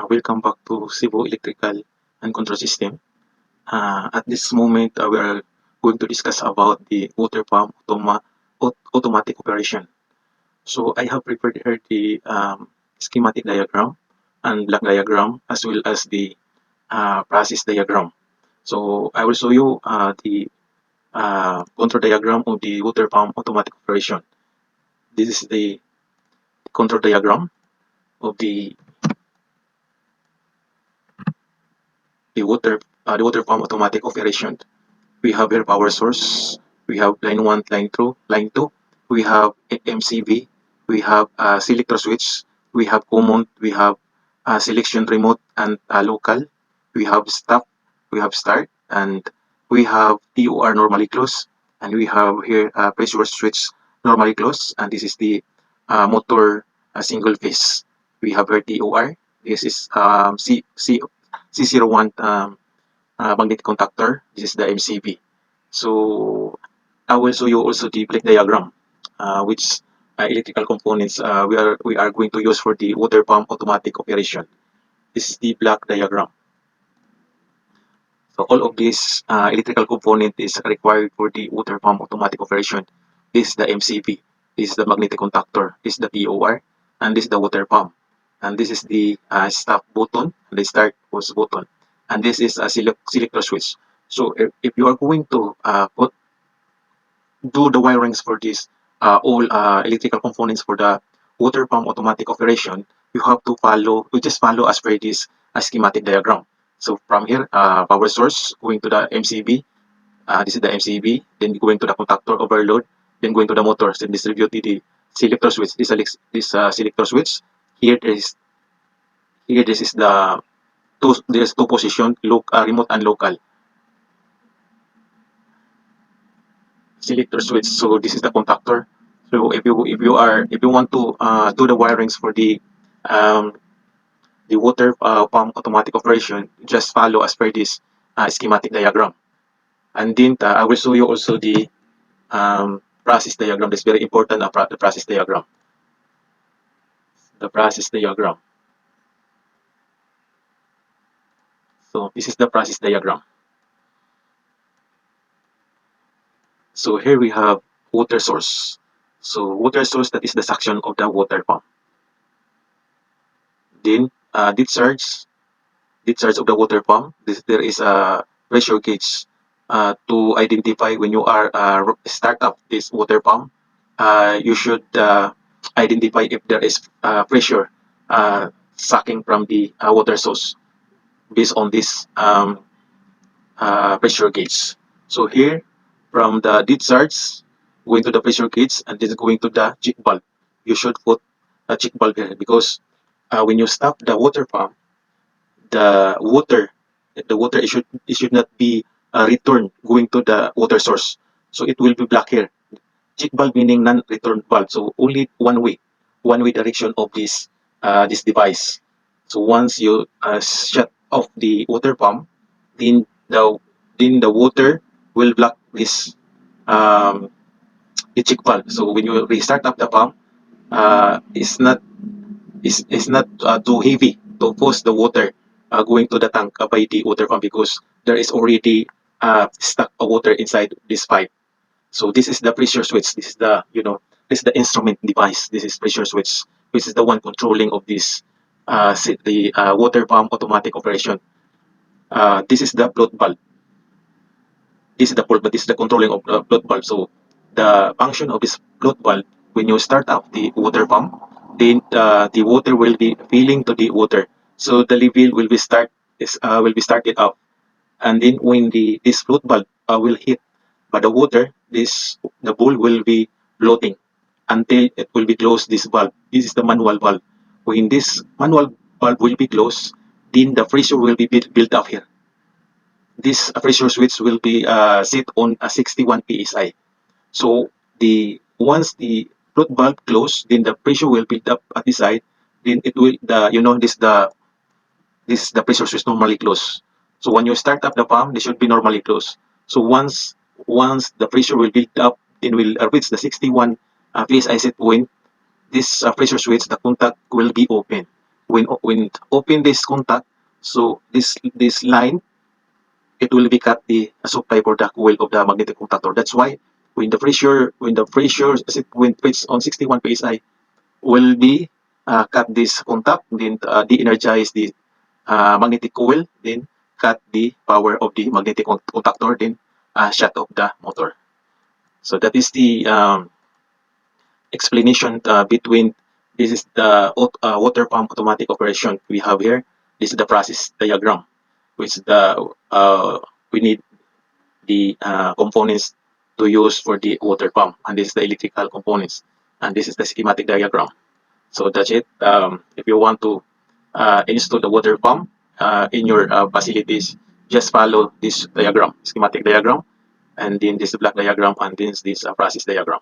Welcome back to Cebu Electrical and Control System. At this moment, we are going to discuss about the water pump automatic operation. So I have prepared here the schematic diagram and block diagram as well as the process diagram. So I will show you the control diagram of the water pump automatic operation. This is the control diagram of the water pump automatic operation. We have here power source, we have line 1, line 2, line 2, we have MCB, we have selector switch, we have common, we have selection remote and local, we have stop, we have start, and we have TOR normally close, and we have here pressure switch normally close, and this is the motor single phase. We have here TOR, this is C01 magnetic contactor, this is the MCB. So I will show you also the block diagram, which electrical components we are going to use for the water pump automatic operation. This is the block diagram. So all of these electrical component is required for the water pump automatic operation. This is the MCB, this is the magnetic contactor, this is the TOR, and this is the water pump. And this is the stop button, the start pause button, and this is a selector switch. So if you are going to do the wirings for this all electrical components for the water pump automatic operation, you have to just follow as per this schematic diagram. So from here, power source going to the MCB, this is the MCB, then going to the contactor overload, then going to the motors, and distribute the selector switch. This selector switch. Here is this is the there's two position, remote and local selector switch. So this is the contactor. So if you want to do the wirings for the water pump automatic operation, just follow as per this schematic diagram. And then I will show you also the process diagram. That's very important. The process diagram. The process diagram. So this is the process diagram. So here we have water source. So water source, that is the suction of the water pump. Then discharge of the water pump. There is a pressure gauge to identify when you are start up this water pump. You should identify if there is pressure sucking from the water source based on this pressure gauge. So here, from the discharge going to the pressure gauge and then going to the check valve, you should put a check valve here because when you stop the water pump, the water it should not be returned going to the water source, so it will be black here. Check valve meaning non-return valve, so only one way direction of this this device. So once you shut off the water pump, then the water will block this the check valve. So when you restart up the pump, it's not too heavy to force the water going to the tank by the water pump because there is already stuck water inside this pipe. So this is the pressure switch. This is the this is the instrument device. This is pressure switch, which is the one controlling of this the water pump automatic operation. This is the float valve. This is the port, but this is the controlling of the float valve. So the function of this float valve, when you start up the water pump, then the water will be filling to the water. So the level will be started up, and then when this float valve will hit by the water, the bowl will be floating until it will be closed. This valve, this is the manual valve. When this manual valve will be closed, then the pressure will be built up here. This pressure switch will be set on a 61 psi. So once the float valve close, then the pressure will build up at the side. Then it will this the pressure switch normally close. So when you start up the pump, this should be normally closed. So once the pressure will build up, then will reach the 61 psi set point. This pressure switch, the contact will be open. when open this contact, so this line, it will be cut the supply for the coil of the magnetic contactor. That's why when the pressure when it's on 61 psi will be cut this contact, then de-energize the magnetic coil, then cut the power of the magnetic contactor, then shut off the motor. So that is the explanation between this is the water pump automatic operation we have here. This is the process diagram, which we need the components to use for the water pump, and this is the electrical components, and this is the schematic diagram. So that's it. If you want to install the water pump in your facilities, just follow this diagram, schematic diagram, and then this block diagram, and then this process diagram.